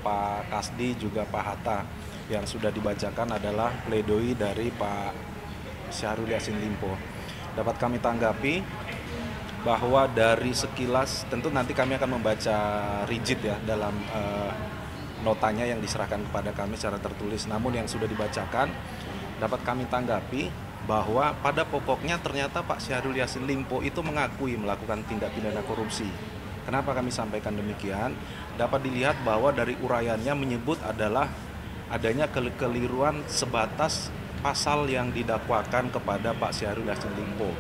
Pak Kasdi juga Pak Hatta. Yang sudah dibacakan adalah pledoi dari Pak Syahrul Yassin Limpo. Dapat kami tanggapi bahwa dari sekilas, tentu nanti kami akan membaca rigid ya dalam notanya yang diserahkan kepada kami secara tertulis. Namun yang sudah dibacakan dapat kami tanggapi bahwa pada pokoknya ternyata Pak Syahrul Yassin Limpo itu mengakui melakukan tindak pidana korupsi. Kenapa kami sampaikan demikian? Dapat dilihat bahwa dari uraiannya menyebut adalah adanya kekeliruan sebatas pasal yang didakwakan kepada Pak Syahrul Yassin Limpo.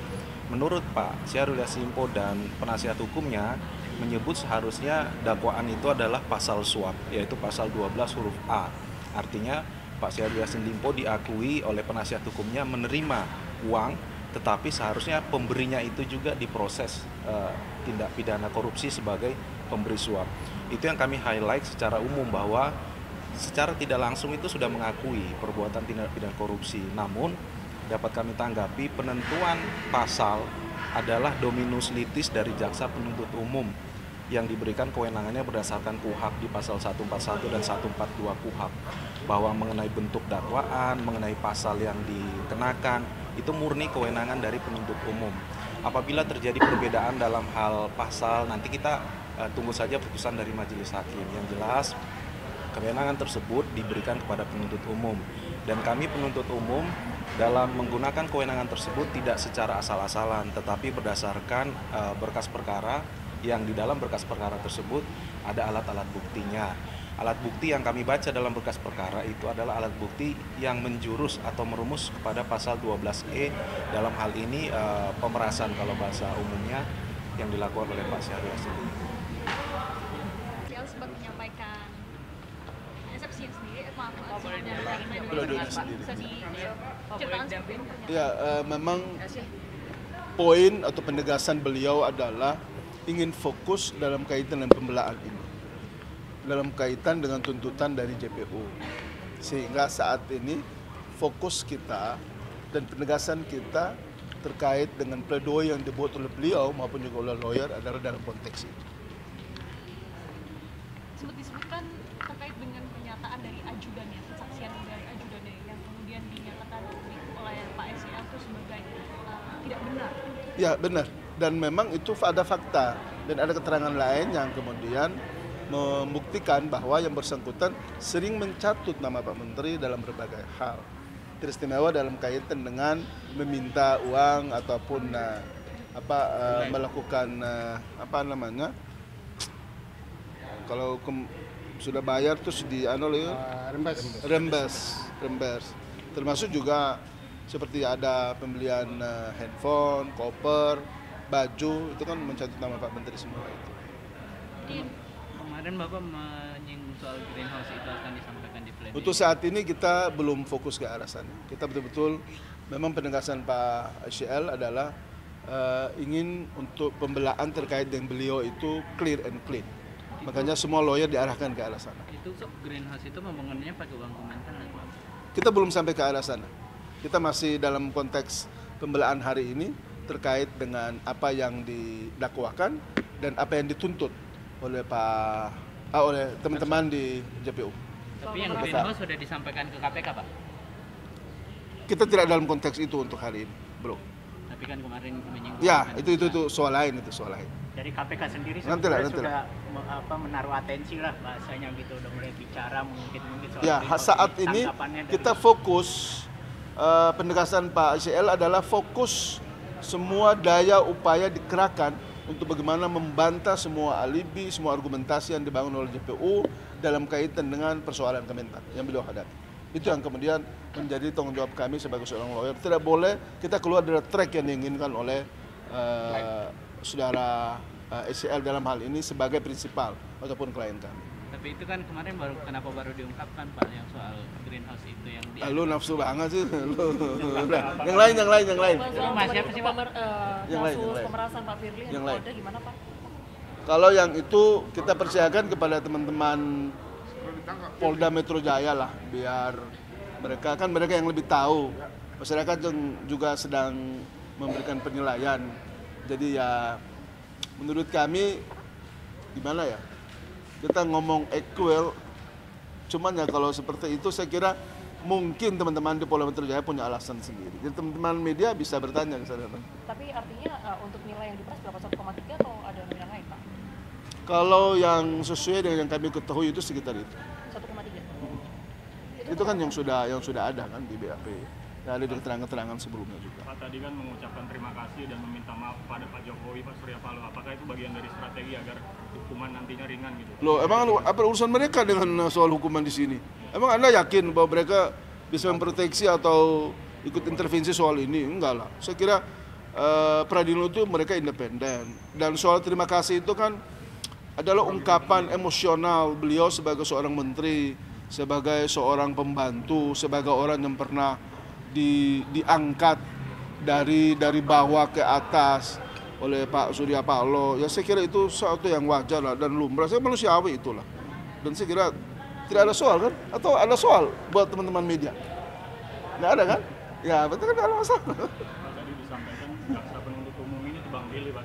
Menurut Pak Syahrul Yassin Limpo dan penasihat hukumnya menyebut seharusnya dakwaan itu adalah pasal suap, yaitu pasal 12 huruf A. Artinya Pak Syahrul Yassin Limpo diakui oleh penasihat hukumnya menerima uang, tetapi seharusnya pemberinya itu juga diproses tindak pidana korupsi sebagai pemberi suap. Itu yang kami highlight secara umum bahwa secara tidak langsung itu sudah mengakui perbuatan tindak pidana korupsi. Namun dapat kami tanggapi penentuan pasal adalah dominus litis dari jaksa penuntut umum yang diberikan kewenangannya berdasarkan KUHP di pasal 141 dan 142 KUHP, bahwa mengenai bentuk dakwaan, mengenai pasal yang dikenakan, itu murni kewenangan dari penuntut umum. Apabila terjadi perbedaan dalam hal pasal, nanti kita tunggu saja putusan dari majelis hakim. Yang jelas, kewenangan tersebut diberikan kepada penuntut umum, dan kami penuntut umum dalam menggunakan kewenangan tersebut tidak secara asal-asalan, tetapi berdasarkan berkas perkara yang di dalam berkas perkara tersebut ada alat-alat buktinya. Alat bukti yang kami baca dalam berkas perkara itu adalah alat bukti yang menjurus atau merumus kepada pasal 12E, dalam hal ini pemerasan kalau bahasa umumnya, yang dilakukan oleh Pak Syahrul Yassin Limpo. Sempat menyampaikan eksepsi sendiri, Ya, memang poin atau penegasan beliau adalah ingin fokus dalam kaitan dengan pembelaan ini, dalam kaitan dengan tuntutan dari JPU, sehingga saat ini fokus kita dan penegasan kita terkait dengan pledoi yang dibuat oleh beliau maupun juga oleh lawyer adalah dalam konteks itu. Sempat disebutkan terkait dengan pernyataan dari ajudannya, kesaksian dari ajudannya yang kemudian dinyatakan oleh Pak SCL itu sebagai tidak benar. Ya benar, dan memang itu ada fakta dan ada keterangan lain yang kemudian membuktikan bahwa yang bersangkutan sering mencatut nama Pak Menteri dalam berbagai hal, teristimewa dalam kaitan dengan meminta uang ataupun melakukan kalau sudah bayar terus rembes, termasuk juga seperti ada pembelian handphone, koper, baju, itu kan mencatut nama Pak Menteri semua itu. Kemarin Bapak menyinggung soal greenhouse, itu akan disampaikan di pledoi. Untuk saat ini kita belum fokus ke arah sana. Kita betul-betul memang penegasan Pak SCL adalah ingin untuk pembelaan terkait dengan beliau itu clear and clean. Makanya semua lawyer diarahkan ke arah sana. Itu greenhouse itu pembangunannya pakai uang Kementan atau apa? Kita belum sampai ke arah sana. Kita masih dalam konteks pembelaan hari ini terkait dengan apa yang didakwakan dan apa yang dituntut oleh oleh teman-teman di JPU. Tapi yang greenhouse sudah disampaikan ke KPK, Pak? Kita tidak dalam konteks itu untuk hari ini, bro. Tapi kan kemarin menyinggung. Ya, itu soal lain, Dari KPK sendiri sudah menaruh atensi lah bahasanya gitu, udah mulai bicara mungkin soal ya, saat ini kita fokus penegasan Pak SCL adalah fokus semua daya upaya dikerahkan untuk bagaimana membantah semua alibi, semua argumentasi yang dibangun oleh JPU dalam kaitan dengan persoalan Kementan yang beliau hadapi. Itu yang kemudian menjadi tanggung jawab kami sebagai seorang lawyer. Tidak boleh kita keluar dari track yang diinginkan oleh saudara SCL dalam hal ini sebagai prinsipal ataupun klien kami. Tapi itu kan kemarin kenapa baru diungkapkan Pak, yang soal greenhouse itu yang lu nafsu banget sih lu. Yang lain. Siapa sih Pak? Yang lain. Pemerasan Pak Firly yang ada gimana Pak? Kalau yang itu kita percayakan kepada teman-teman Polda Metro Jaya lah, biar mereka yang lebih tahu. Masyarakat juga sedang memberikan penilaian. Jadi ya menurut kami gimana ya, kita ngomong equal Cuman ya kalau seperti itu saya kira mungkin teman-teman di Polda Metro Jaya punya alasan sendiri. Jadi teman-teman media bisa bertanya ke sana. Tapi artinya untuk nilai yang diperas berapa, 1,3 atau ada yang lain, Pak? Kalau yang sesuai dengan yang kami ketahui itu sekitar itu. 1,3. Itu kan yang sudah ada kan di BAP. Dan ada di keterangan-keterangan sebelumnya juga. Pak tadi kan mengucapkan terima kasih dan meminta maaf pada Pak Jokowi, Pak Surya Paloh. Apakah itu bagian dari strategi agar hukuman nantinya ringan gitu? Loh, emang apa urusan mereka dengan soal hukuman di sini? Emang Anda yakin bahwa mereka bisa memproteksi atau ikut intervensi soal ini? Enggak lah. Saya kira peradilan itu mereka independen. Dan soal terima kasih itu kan adalah ungkapan emosional beliau sebagai seorang menteri, sebagai seorang pembantu, sebagai orang yang pernah diangkat dari bawah ke atas oleh Pak Surya Paloh. Ya saya kira itu sesuatu yang wajar lah dan lumrah. Saya manusiawi itulah. Dan saya kira tidak ada soal kan? Atau ada soal buat teman-teman media? Nggak ada kan? Ya betul kan, nggak ada masalah. Pak tadi disampaikan jaksa penuntut umum ini tebang pilih, Pak.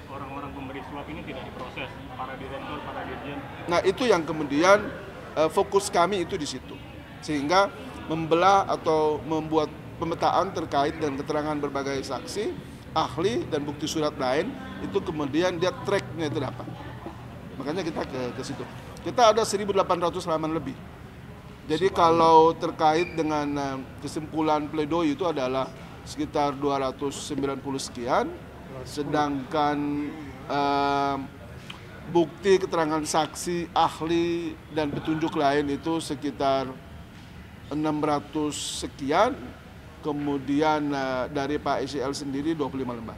Orang-orang pemberi suap ini tidak diproses, para direktur, para dirjen. Nah itu yang kemudian fokus kami itu di situ. Sehingga membelah atau membuat pemetaan terkait dengan keterangan berbagai saksi, ahli dan bukti surat lain, itu kemudian dia tracknya itu dapat. Makanya kita ke situ. Kita ada 1.800 halaman lebih. Jadi kalau terkait dengan kesimpulan pledoi itu adalah sekitar 290 sekian, sedangkan bukti keterangan saksi, ahli dan petunjuk lain itu sekitar 600 sekian, kemudian dari Pak ICL sendiri 25 lembar.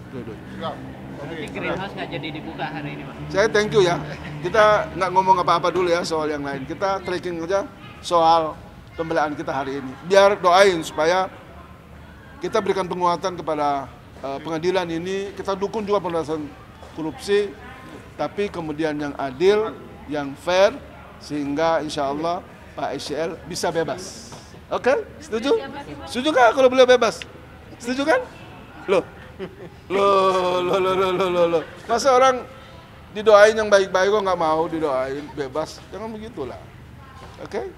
Berarti greenhouse nggak jadi dibuka hari ini, Pak? Saya thank you ya. Kita nggak ngomong apa-apa dulu ya soal yang lain. Kita tracking aja soal pembelaan kita hari ini. Biar doain supaya kita berikan penguatan kepada pengadilan ini. Kita dukung juga pemberantasan korupsi, tapi kemudian yang adil, yang fair, sehingga insya Allah Pak ICL bisa bebas. Oke? Setuju? Setuju nggak kalau beliau bebas? Setuju kan? Loh. Masa orang didoain yang baik-baik kok nggak mau didoain bebas? Jangan begitulah. Oke?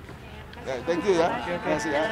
Thank you ya. Terima kasih ya.